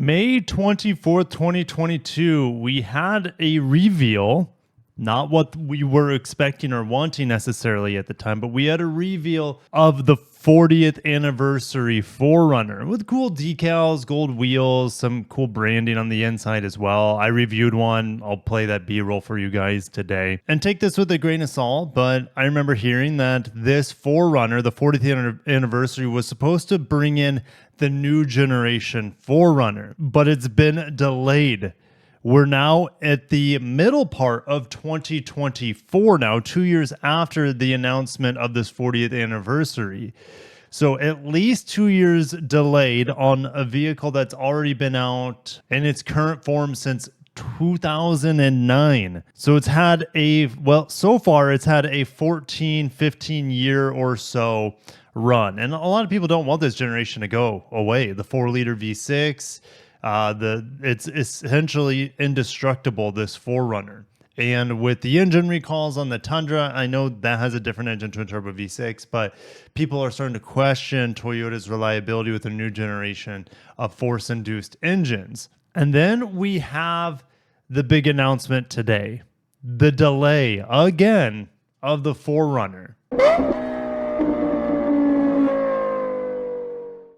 May 24th, 2022, we had a reveal, not what we were expecting or wanting necessarily at the time, but we had a reveal of the 40th anniversary Forerunner with cool decals, gold wheels, some cool branding on the inside as well. I reviewed one. I'll play that B-roll for you guys today. And take this with a grain of salt, but I remember hearing that this Forerunner, the 40th anniversary, was supposed to bring in the new generation Forerunner, but it's been delayed. We're now at the middle part of 2024 now, 2 years after the announcement of this 40th anniversary. So at least 2 years delayed on a vehicle that's already been out in its current form since 2009. So it's had so far it's had a 15 year or so run. And a lot of people don't want this generation to go away. The 4-liter V6, it's essentially indestructible, this Forerunner. And with the engine recalls on the Tundra, I know that has a different engine, twin turbo V6, but people are starting to question Toyota's reliability with a new generation of force-induced engines. And then we have the big announcement today, the delay again of the Forerunner.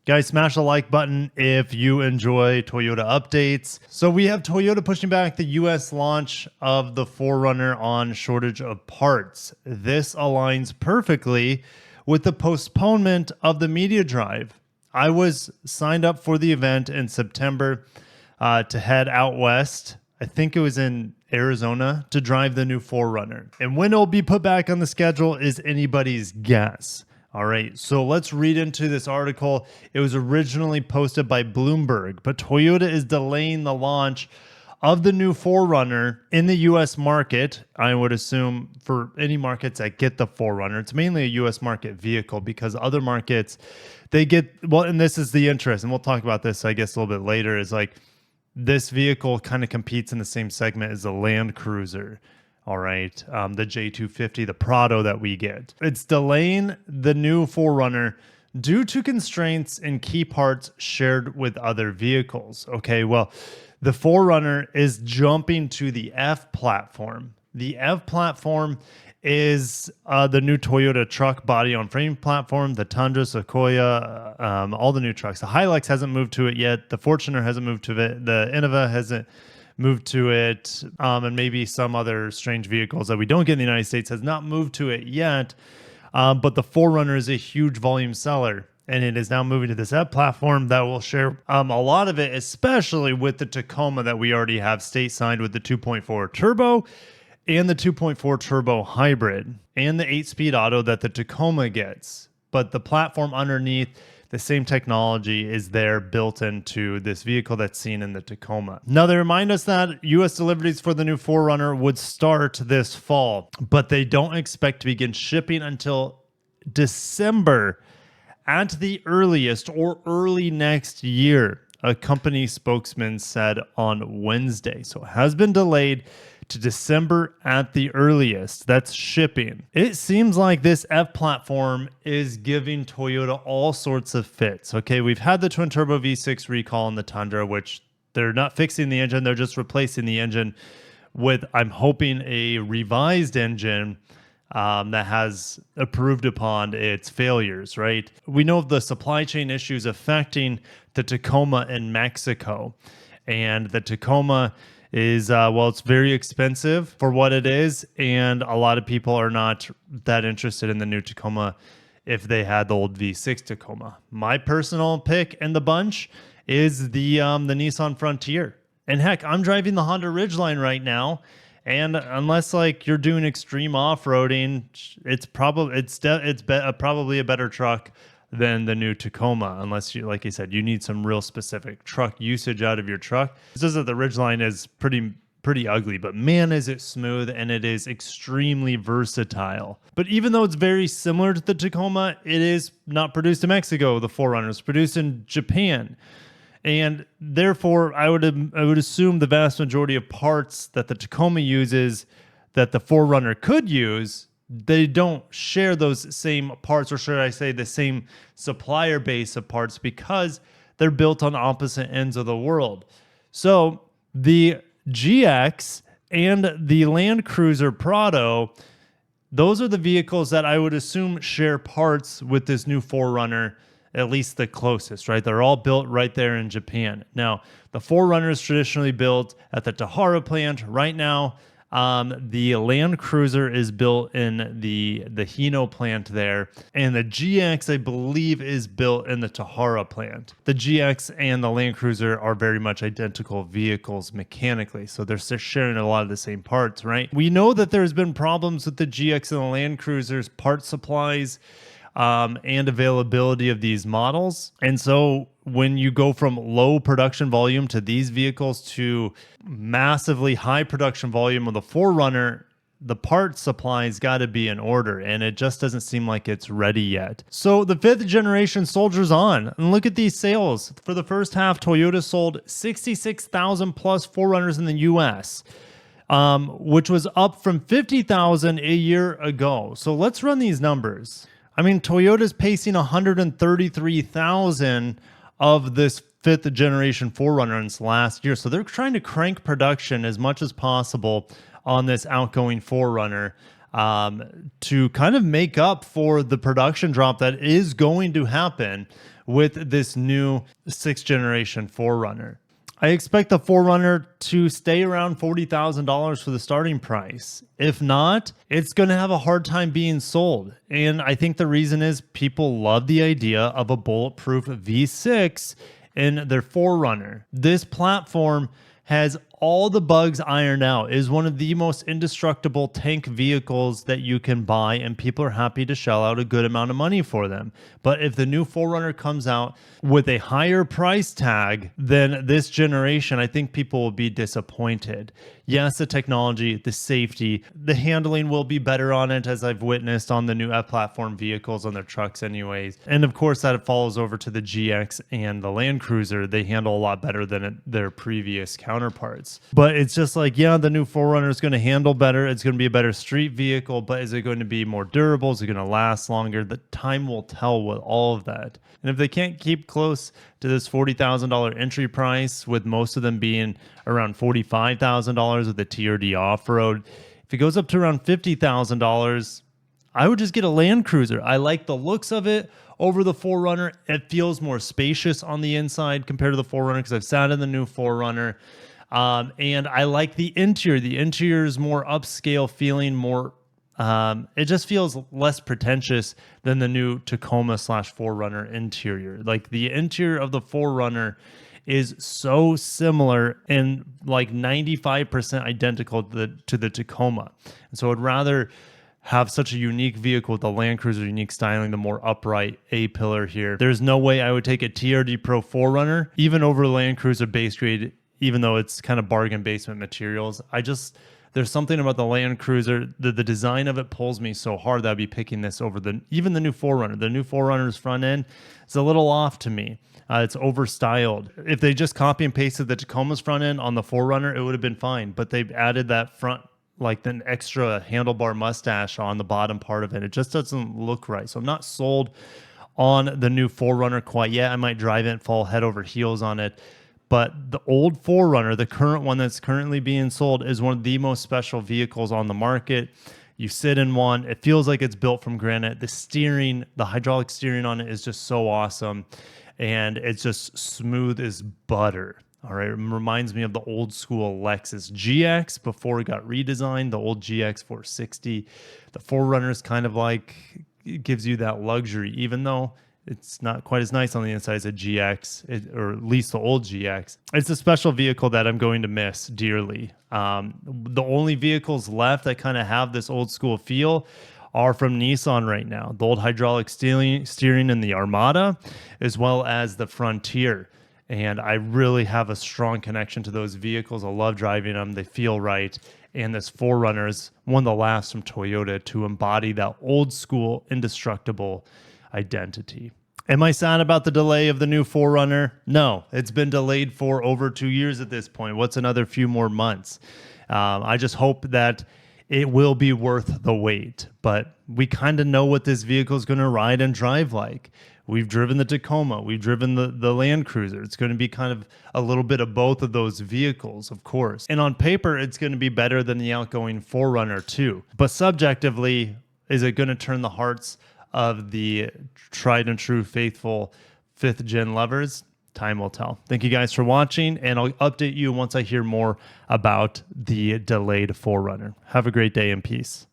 Guys, smash the like button if you enjoy Toyota updates. So we have Toyota pushing back the US launch of the Forerunner on shortage of parts. This aligns perfectly with the postponement of the media drive. I was signed up for the event in September to head out west. I think it was in Arizona to drive the new Forerunner. And when it'll be put back on the schedule is anybody's guess. All right, so let's read into this article. It was originally posted by Bloomberg, but Toyota is delaying the launch of the new Forerunner in the U.S. market. I would assume for any markets that get the Forerunner, it's mainly a U.S. market vehicle because other markets, they get, well, and this is the interest, and we'll talk about this, I guess, a little bit later, is like this vehicle kind of competes in the same segment as the Land Cruiser. All right, the J250, the Prado that we get. It's delaying the new Forerunner due to constraints in key parts shared with other vehicles. Okay, well, the Forerunner is jumping to the F platform. The F platform is the new Toyota truck body on frame platform, the Tundra, Sequoia, all the new trucks. The Hilux hasn't moved to it yet. The Fortuner hasn't moved to it. The Innova hasn't moved to it, and maybe some other strange vehicles that we don't get in the United States has not moved to it yet. But the Forerunner is a huge volume seller, and it is now moving to this F platform that will share a lot of it, especially with the Tacoma that we already have state signed with the 2.4 turbo and the 2.4 turbo hybrid and the 8-speed auto that the Tacoma gets. But the platform underneath, the same technology is there built into this vehicle that's seen in the Tacoma. Now, they remind us that U.S. deliveries for the new Forerunner would start this fall, but they don't expect to begin shipping until December at the earliest or early next year, a company spokesman said on Wednesday. So it has been delayed to December at the earliest. That's shipping. It seems like this F platform is giving Toyota all sorts of fits. Okay, we've had the twin turbo V6 recall in the Tundra, which they're not fixing the engine, they're just replacing the engine with, I'm hoping, a revised engine that has improved upon its failures, right? We know of the supply chain issues affecting the Tacoma in Mexico, and the Tacoma is, it's very expensive for what it is, and a lot of people are not that interested in the new Tacoma if they had the old V6 Tacoma. My personal pick in the bunch is the Nissan Frontier. And heck, I'm driving the Honda Ridgeline right now, and unless like you're doing extreme off-roading, it's probably a better truck than the new Tacoma, unless you, like I said, you need some real specific truck usage out of your truck. It's just that the Ridgeline is pretty ugly, but man, is it smooth, and it is extremely versatile. But even though it's very similar to the Tacoma, it is not produced in Mexico. The Forerunner is produced in Japan. And therefore, I would assume the vast majority of parts that the Tacoma uses that the Forerunner could use, they don't share those same parts, or should I say the same supplier base of parts, because they're built on opposite ends of the world. So the GX and the Land Cruiser Prado, those are the vehicles that I would assume share parts with this new Forerunner, at least the closest, right? They're all built right there in Japan. Now, the Forerunner is traditionally built at the Tahara plant. Right now, the Land Cruiser is built in the Hino plant there, and the GX, I believe, is built in the Tahara plant. The GX and the Land Cruiser are very much identical vehicles mechanically, so they're sharing a lot of the same parts, right? We know that there's been problems with the GX and the Land Cruiser's part supplies and availability of these models. And so when you go from low production volume to these vehicles to massively high production volume of the Forerunner, the part supply's got to be in order, and it just doesn't seem like it's ready yet. So the 5th generation soldiers on, and look at these sales. For the first half, Toyota sold 66,000 plus Forerunners in the US, which was up from 50,000 a year ago. So let's run these numbers. I mean, Toyota's pacing 133,000 of this 5th generation Forerunner in its last year. So they're trying to crank production as much as possible on this outgoing Forerunner to kind of make up for the production drop that is going to happen with this new 6th generation Forerunner. I expect the Forerunner to stay around $40,000 for the starting price. If not, it's going to have a hard time being sold. And I think the reason is people love the idea of a bulletproof V6 in their Forerunner. This platform has all the bugs ironed out, is one of the most indestructible tank vehicles that you can buy, and people are happy to shell out a good amount of money for them. But if the new Forerunner comes out with a higher price tag than this generation, I think people will be disappointed. Yes, the technology, the safety, the handling will be better on it, as I've witnessed on the new F-platform vehicles on their trucks anyways. And of course, that follows over to the GX and the Land Cruiser. They handle a lot better than their previous counterparts. But it's just like, yeah, the new Forerunner is going to handle better. It's going to be a better street vehicle, but is it going to be more durable? Is it going to last longer? The time will tell with all of that. And if they can't keep close to this $40,000 entry price, with most of them being around $45,000 with the TRD off-road, if it goes up to around $50,000, I would just get a Land Cruiser. I like the looks of it over the Forerunner. It feels more spacious on the inside compared to the Forerunner, because I've sat in the new Forerunner. And I like the interior. The interior is more upscale feeling, more it just feels less pretentious than the new Tacoma / Forerunner interior. Like, the interior of the Forerunner is so similar and like 95% identical to the Tacoma. And so I'd rather have such a unique vehicle with the Land Cruiser unique styling, the more upright A-pillar here. There's no way I would take a TRD Pro Forerunner even over Land Cruiser base grade, even though it's kind of bargain basement materials. There's something about the Land Cruiser, the design of it pulls me so hard that I'd be picking this over even the new Forerunner. The new Forerunner's front end is a little off to me. It's overstyled. If they just copy and pasted the Tacoma's front end on the Forerunner, it would have been fine. But they've added that front, like an extra handlebar mustache on the bottom part of it. It just doesn't look right. So I'm not sold on the new Forerunner quite yet. I might drive it and fall head over heels on it. But the old Forerunner, the current one that's currently being sold, is one of the most special vehicles on the market. You sit in one, it feels like it's built from granite. The steering, the hydraulic steering on it is just so awesome. And it's just smooth as butter. All right, it reminds me of the old school Lexus GX before it got redesigned, the old GX 460. The Forerunner is kind of like, it gives you that luxury, even though it's not quite as nice on the inside as a GX, or at least the old GX. It's a special vehicle that I'm going to miss dearly. The only vehicles left that kind of have this old school feel are from Nissan right now. The old hydraulic steering in the Armada, as well as the Frontier. And I really have a strong connection to those vehicles. I love driving them. They feel right. And this Forerunner is one of the last from Toyota to embody that old school, indestructible identity. Am I sad about the delay of the new Forerunner? No, it's been delayed for over 2 years at this point. What's another few more months? I just hope that it will be worth the wait. But we kind of know what this vehicle is going to ride and drive like. We've driven the Tacoma. We've driven the Land Cruiser. It's going to be kind of a little bit of both of those vehicles, of course. And on paper, it's going to be better than the outgoing 4Runner too. But subjectively, is it going to turn the hearts of the tried and true faithful 5th gen lovers? Time will tell. Thank you guys for watching, and I'll update you once I hear more about the delayed 4Runner. Have a great day and peace.